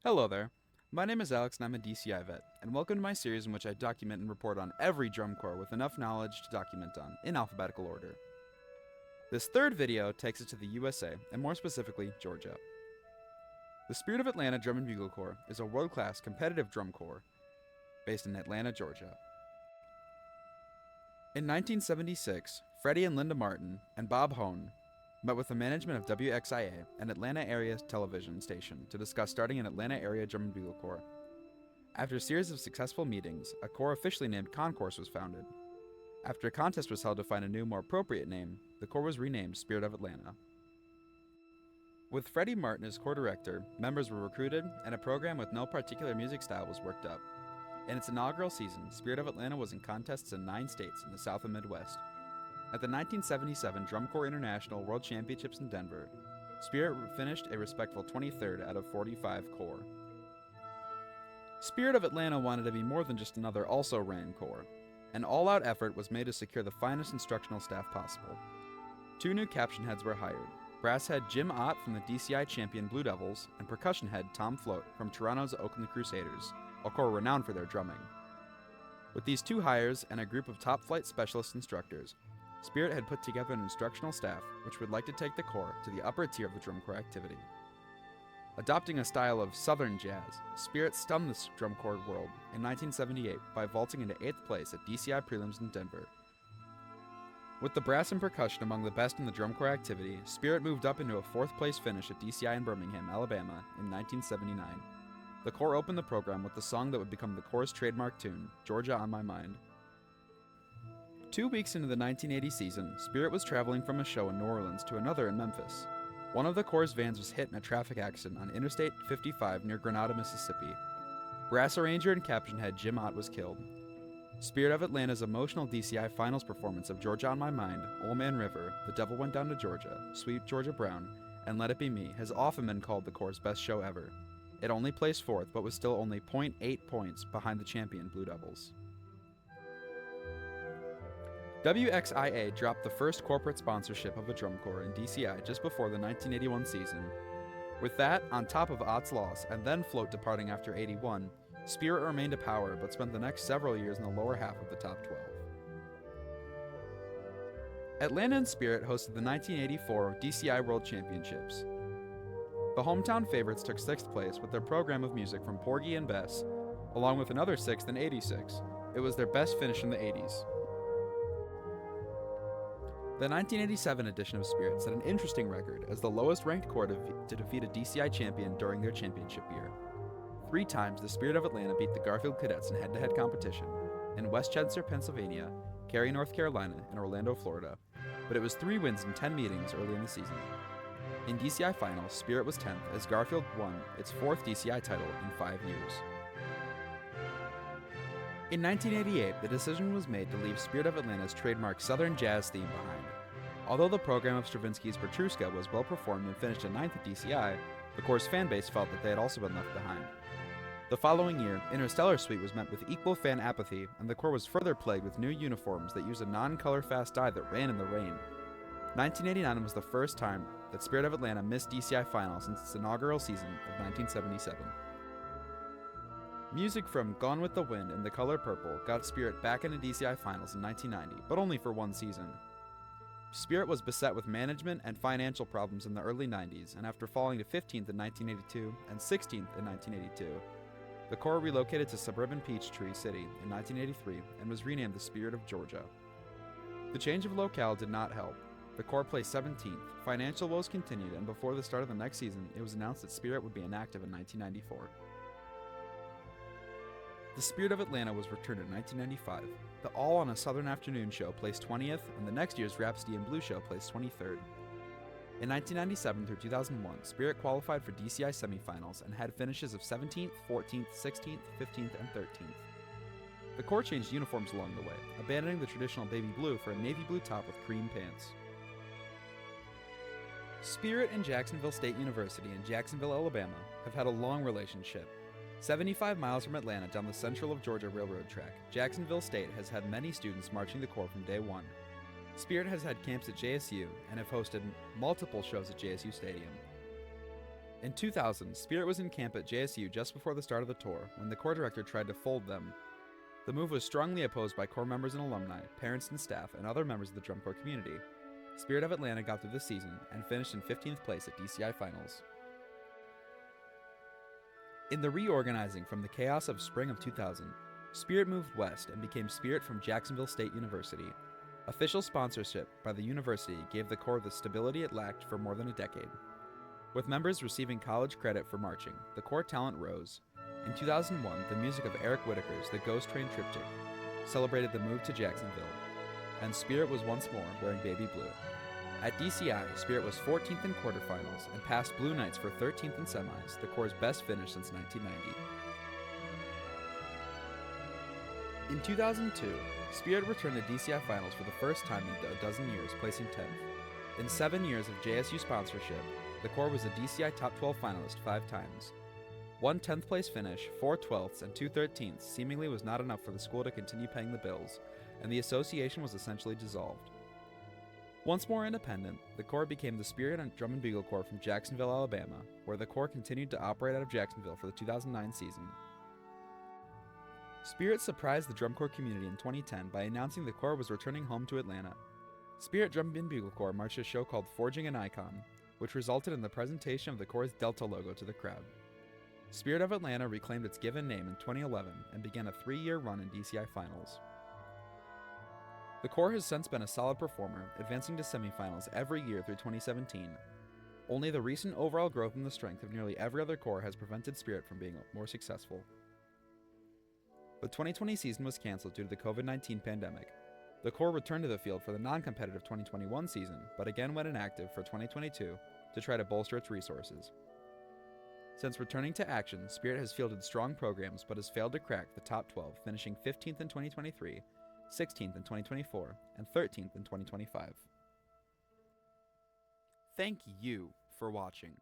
Hello there. My name is Alex and I'm a DCI vet, and welcome to my series in which I document and report on every drum corps with enough knowledge to document on, in alphabetical order. This third video takes us to the USA, and more specifically, Georgia. The Spirit of Atlanta Drum and Bugle Corps is a world-class competitive drum corps based in Atlanta, Georgia. In 1976, Freddie and Linda Martin and Bob Hone met with the management of WXIA, an Atlanta area television station, to discuss starting an Atlanta area drum and bugle corps. After a series of successful meetings, a corps officially named Concourse was founded. After a contest was held to find a new, more appropriate name, the corps was renamed Spirit of Atlanta. With Freddie Martin as corps director, members were recruited, and a program with no particular music style was worked up. In its inaugural season, Spirit of Atlanta was in contests in 9 states in the South and Midwest. At the 1977 Drum Corps International World Championships in Denver, Spirit finished a respectful 23rd out of 45 corps. Spirit of Atlanta wanted to be more than just another also-ran corps. An all-out effort was made to secure the finest instructional staff possible. 2 new caption heads were hired: brass head Jim Ott from the DCI champion Blue Devils, and percussion head Tom Float from Toronto's Oakland Crusaders, a corps renowned for their drumming. With these 2 hires and a group of top-flight specialist instructors, Spirit had put together an instructional staff which would like to take the corps to the upper tier of the drum corps activity. Adopting a style of Southern jazz, Spirit stunned the drum corps world in 1978 by vaulting into 8th place at DCI prelims in Denver. With the brass and percussion among the best in the drum corps activity, Spirit moved up into a 4th place finish at DCI in Birmingham, Alabama in 1979. The corps opened the program with the song that would become the corps' trademark tune, Georgia on My Mind. 2 weeks into the 1980 season, Spirit was traveling from a show in New Orleans to another in Memphis. One of the corps' vans was hit in a traffic accident on Interstate 55 near Grenada, Mississippi. Brass arranger and caption head Jim Ott was killed. Spirit of Atlanta's emotional DCI finals performance of Georgia on My Mind, Old Man River, The Devil Went Down to Georgia, Sweet Georgia Brown, and Let It Be Me has often been called the corps' best show ever. It only placed 4th, but was still only .8 points behind the champion Blue Devils. WXIA dropped the first corporate sponsorship of a drum corps in DCI just before the 1981 season. With that, on top of Ott's loss, and then Float departing after 81, Spirit remained a power but spent the next several years in the lower half of the top 12. Atlanta and Spirit hosted the 1984 DCI World Championships. The hometown favorites took 6th place with their program of music from Porgy and Bess, along with another 6th in 86. It was their best finish in the 80s. The 1987 edition of Spirit set an interesting record as the lowest ranked corps to defeat a DCI champion during their championship year. 3 times the Spirit of Atlanta beat the Garfield Cadets in head-to-head competition, in Westchester, Pennsylvania, Cary, North Carolina, and Orlando, Florida, but it was 3 wins in 10 meetings early in the season. In DCI finals, Spirit was 10th as Garfield won its 4th DCI title in 5 years. In 1988, the decision was made to leave Spirit of Atlanta's trademark Southern jazz theme behind. Although the program of Stravinsky's Petrushka was well performed and finished in 9th at DCI, the corps' fanbase felt that they had also been left behind. The following year, Interstellar Suite was met with equal fan apathy, and the corps was further plagued with new uniforms that used a non-color fast dye that ran in the rain. 1989 was the first time that Spirit of Atlanta missed DCI finals since its inaugural season of 1977. Music from Gone with the Wind and The Color Purple got Spirit back into DCI finals in 1990, but only for 1 season. Spirit was beset with management and financial problems in the early 90s, and after falling to 15th in 1982 and 16th in 1982, the corps relocated to suburban Peachtree City in 1983 and was renamed the Spirit of Georgia. The change of locale did not help. The corps placed 17th, financial woes continued, and before the start of the next season, it was announced that Spirit would be inactive in 1994. The Spirit of Atlanta was returned in 1995. The All on a Southern Afternoon show placed 20th, and the next year's Rhapsody in Blue show placed 23rd. In 1997 through 2001, Spirit qualified for DCI semifinals and had finishes of 17th, 14th, 16th, 15th, and 13th. The corps changed uniforms along the way, abandoning the traditional baby blue for a navy blue top with cream pants. Spirit and Jacksonville State University in Jacksonville, Alabama, have had a long relationship. 75 miles from Atlanta down the Central of Georgia Railroad track, Jacksonville State has had many students marching the corps from day one. Spirit has had camps at JSU and have hosted multiple shows at JSU Stadium. In 2000, Spirit was in camp at JSU just before the start of the tour when the corps director tried to fold them. The move was strongly opposed by corps members and alumni, parents and staff, and other members of the drum corps community. Spirit of Atlanta got through the season and finished in 15th place at DCI Finals. In the reorganizing from the chaos of spring of 2000, Spirit moved west and became Spirit from Jacksonville State University. Official sponsorship by the university gave the corps the stability it lacked for more than a decade. With members receiving college credit for marching, the corps talent rose. In 2001, the music of Eric Whitaker's The Ghost Train Triptych celebrated the move to Jacksonville, and Spirit was once more wearing baby blue. At DCI, Spirit was 14th in quarterfinals and passed Blue Knights for 13th in semis, the corps' best finish since 1990. In 2002, Spirit returned to DCI Finals for the first time in a dozen years, placing 10th. In 7 years of JSU sponsorship, the corps was a DCI Top 12 finalist 5 times. One 10th place finish, 4 12ths, and 2 13ths seemingly was not enough for the school to continue paying the bills, and the association was essentially dissolved. Once more independent, the corps became the Spirit and Drum and Bugle Corps from Jacksonville, Alabama, where the corps continued to operate out of Jacksonville for the 2009 season. Spirit surprised the drum corps community in 2010 by announcing the corps was returning home to Atlanta. Spirit Drum and Bugle Corps marched a show called Forging an Icon, which resulted in the presentation of the corps' Delta logo to the crowd. Spirit of Atlanta reclaimed its given name in 2011 and began a 3-year run in DCI Finals. The corps has since been a solid performer, advancing to semifinals every year through 2017. Only the recent overall growth in the strength of nearly every other corps has prevented Spirit from being more successful. The 2020 season was canceled due to the COVID-19 pandemic. The corps returned to the field for the non-competitive 2021 season, but again went inactive for 2022 to try to bolster its resources. Since returning to action, Spirit has fielded strong programs but has failed to crack the top 12, finishing 15th in 2023, 16th in 2024, and 13th in 2025. Thank you for watching.